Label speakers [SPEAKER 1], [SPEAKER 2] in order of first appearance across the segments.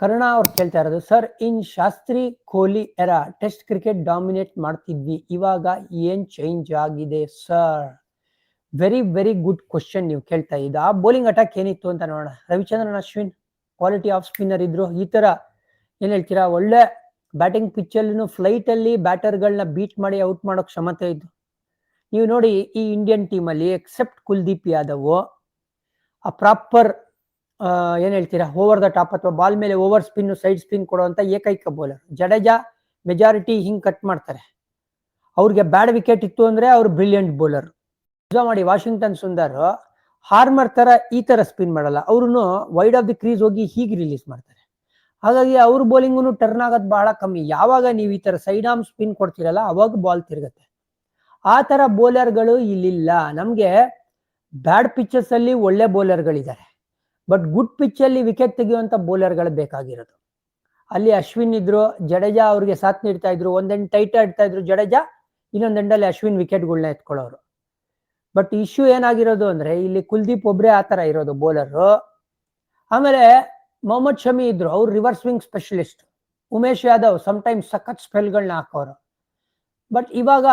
[SPEAKER 1] ಕರುಣಾ ಅವ್ರು ಕೇಳ್ತಾ ಇರೋದು, sir in Shastri Kohli era test cricket dominate ಮಾಡ್ತಿದ್ವಿ, ಇವಾಗ ಏನ್ ಚೇಂಜ್ ಆಗಿದೆ sir? Very very good question ನೀವು ಕೇಳ್ತಾ ಇದ್ದ. ಆ ಬೌಲಿಂಗ್ ಅಟ್ಯಾಕ್ ಏನಿತ್ತು ಅಂತ ನೋಡೋಣ. Ravichandran Ashwin quality of spinner ಇದ್ರು. ಈ ತರ ಏನ್ ಹೇಳ್ತೀರಾ, ಒಳ್ಳೆ ಬ್ಯಾಟಿಂಗ್ ಪಿಚ್ ಅಲ್ಲಿ ಫ್ಲೈಟ್ ಅಲ್ಲಿ ಬ್ಯಾಟರ್ಗಳನ್ನ ಬೀಟ್ ಮಾಡಿ ಔಟ್ ಮಾಡೋ ಕ್ಷಮತೆ ಇದ್ದು. ನೀವು ನೋಡಿ ಈ ಇಂಡಿಯನ್ ಟೀಮ್ ಅಲ್ಲಿ ಎಕ್ಸೆಪ್ಟ್ ಕುಲ್ದೀಪ್ ಯಾದವ್ ಆ ಪ್ರಾಪರ್ ಏನ್ ಹೇಳ್ತೀರಾ ಓವರ್ ದ ಟಾಪ್ ಅಥವಾ ಬಾಲ್ ಮೇಲೆ ಓವರ್ ಸ್ಪಿನ್ ಸೈಡ್ ಸ್ಪಿನ್ ಕೊಡುವಂತ ಏಕೈಕ ಬೌಲರ್ ಜಡೇಜಾ. ಮೆಜಾರಿಟಿ ಹಿಂಗ್ ಕಟ್ ಮಾಡ್ತಾರೆ. ಅವ್ರಿಗೆ ಬ್ಯಾಡ್ ವಿಕೆಟ್ ಇತ್ತು ಅಂದ್ರೆ ಅವ್ರು ಬ್ರಿಲಿಯಂಟ್ ಬೌಲರ್. ಮಾಡಿ ವಾಷಿಂಗ್ಟನ್ ಸುಂದರ್ ಹಾರ್ಮರ್ ತರ ಈ ತರ ಸ್ಪಿನ್ ಮಾಡಲ್ಲ, ಅವ್ರು ವೈಡ್ ಆಫ್ ದಿ ಕ್ರೀಸ್ ಹೋಗಿ ಹೀಗೆ ರಿಲೀಸ್ ಮಾಡ್ತಾರೆ. ಹಾಗಾಗಿ ಅವ್ರ ಬೌಲಿಂಗು ಟರ್ನ್ ಆಗೋದು ಬಹಳ ಕಮ್ಮಿ. ಯಾವಾಗ ನೀವು ಈ ತರ ಸೈಡ್ ಆರ್ಮ್ ಸ್ಪಿನ್ ಕೊಡ್ತೀರಲ್ಲ ಅವಾಗ ಬಾಲ್ ತಿರುಗತ್ತೆ. ಆ ತರ ಬೌಲರ್ಗಳು ಇಲ್ಲಿಲ್ಲ. ನಮ್ಗೆ ಬ್ಯಾಡ್ ಪಿಚಸ್ ಅಲ್ಲಿ ಒಳ್ಳೆ ಬೌಲರ್ಗಳಿದ್ದಾರೆ, ಬಟ್ ಗುಡ್ ಪಿಚ್ ಅಲ್ಲಿ ವಿಕೆಟ್ ತೆಗೆಯುವಂತ ಬೌಲರ್ಗಳು ಬೇಕಾಗಿರೋದು. ಅಲ್ಲಿ ಅಶ್ವಿನ್ ಇದ್ರು, ಜಡೇಜಾ ಅವ್ರಿಗೆ ಸಾಥ್ ನೀಡ್ತಾ ಇದ್ರು. ಒಂದೆಂಡ್ ಟೈಟ್ ಆಡ್ತಾ ಇದ್ರು ಜಡೇಜಾ, ಇನ್ನೊಂದೆಂಡಲ್ಲಿ ಅಶ್ವಿನ್ ವಿಕೆಟ್ಗಳನ್ನ ಎತ್ಕೊಳ್ಳೋರು. ಬಟ್ ಇಶ್ಯೂ ಏನಾಗಿರೋದು ಅಂದ್ರೆ ಇಲ್ಲಿ ಕುಲ್ದೀಪ್ ಒಬ್ರೇ ಆತರ ಇರೋದು ಬೌಲರ್. ಆಮೇಲೆ ಮೊಹಮ್ಮದ್ ಶಮಿ ಇದ್ರು, ಅವ್ರು reverse swing specialist. Umesh Yadav sometimes ಸಖತ್ ಸ್ಪೆಲ್ಗಳನ್ನ ಹಾಕೋರು. ಬಟ್ ಇವಾಗ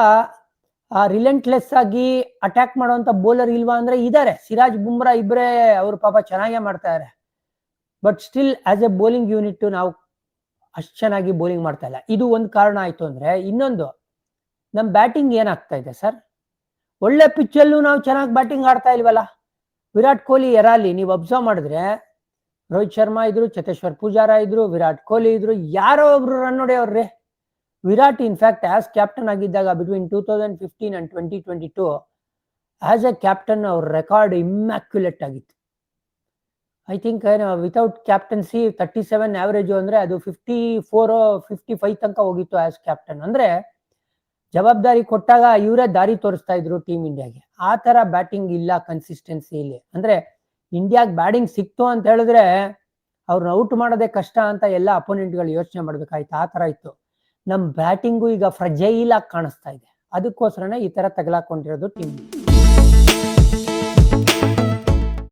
[SPEAKER 1] ಆ ರಿಲೆಂಟ್ಲೆಸ್ ಆಗಿ ಅಟ್ಯಾಕ್ ಮಾಡುವಂತ ಬೌಲರ್ ಇಲ್ವಾ ಅಂದ್ರೆ ಇದಾರೆ. ಸಿರಾಜ್ ಬುಮ್ರಾ ಇಬ್ಬರೇ ಅವ್ರು ಪಾಪ ಚೆನ್ನಾಗೇ ಮಾಡ್ತಾ ಇದಾರೆ. But still as A bowling unit ನಾವು ಅಷ್ಟು ಚೆನ್ನಾಗಿ ಬೌಲಿಂಗ್ ಮಾಡ್ತಾ ಇಲ್ಲ. ಇದು ಒಂದು ಕಾರಣ ಆಯ್ತು ಅಂದ್ರೆ, ಇನ್ನೊಂದು ನಮ್ ಬ್ಯಾಟಿಂಗ್ ಏನಾಗ್ತಾ ಇದೆ ಸರ್, ಒಳ್ಳೆ ಪಿಚ್ಚಲ್ಲೂ ನಾವು ಚೆನ್ನಾಗಿ ಬ್ಯಾಟಿಂಗ್ ಆಡ್ತಾ ಇಲ್ವಲ್ಲ. ವಿರಾಟ್ ಕೊಹ್ಲಿ ಎರಾಲಿ ನೀವು ಅಬ್ಸರ್ವ್ ಮಾಡಿದ್ರೆ ರೋಹಿತ್ ಶರ್ಮಾ ಇದ್ರು, ಚತೇಶ್ವರ್ ಪೂಜಾರ ಇದ್ರು, ವಿರಾಟ್ ಕೊಹ್ಲಿ ಇದ್ರು, ಯಾರೋ ಒಬ್ರು ರನ್ ಹೊಡೆಯವ್ರಿ. ವಿರಾಟ್ ಇನ್ಫ್ಯಾಕ್ಟ್ ಆಸ್ ಕ್ಯಾಪ್ಟನ್ ಆಗಿದ್ದಾಗ between 2015 and 2022 as a captain ಅವ್ರ ರೆಕಾರ್ಡ್ ಇಮ್ಯಾಕ್ಯುಲೇಟ್ ಆಗಿತ್ತು. I think without captaincy 37 average ಅಂದ್ರೆ ಅದು 54-55 ತನಕ ಹೋಗಿತ್ತು ಆಸ್ ಕ್ಯಾಪ್ಟನ್. ಅಂದ್ರೆ ಜವಾಬ್ದಾರಿ ಕೊಟ್ಟಾಗ ಇವರೇ ದಾರಿ ತೋರಿಸ್ತಾ ಇದ್ರು ಟೀಮ್ ಇಂಡಿಯಾಗೆ. ಆ ತರ ಬ್ಯಾಟಿಂಗ್ ಇಲ್ಲ ಕನ್ಸಿಸ್ಟೆನ್ಸಿ ಇಲ್ಲಿ. ಅಂದ್ರೆ ಇಂಡಿಯಾಗ್ ಬ್ಯಾಟಿಂಗ್ ಸಿಕ್ತು ಅಂತ ಹೇಳಿದ್ರೆ ಅವ್ರನ್ನ ಔಟ್ ಮಾಡೋದೇ ಕಷ್ಟ ಅಂತ ಎಲ್ಲ ಅಪೋನೆಂಟ್ಗಳು ಯೋಚನೆ ಮಾಡ್ಬೇಕಾಯ್ತು. ಆ ತರ ಇತ್ತು. ನಮ್ ಬ್ಯಾಟಿಂಗು ಈಗ ಫ್ರಜೈಲ್ ಆಗಿ ಕಾಣಿಸ್ತಾ ಇದೆ. ಅದಕ್ಕೋಸ್ಕರನೇ ಈ ತರ ತಗಲಾಕೊಂಡಿರೋದು ಟೀಮ್.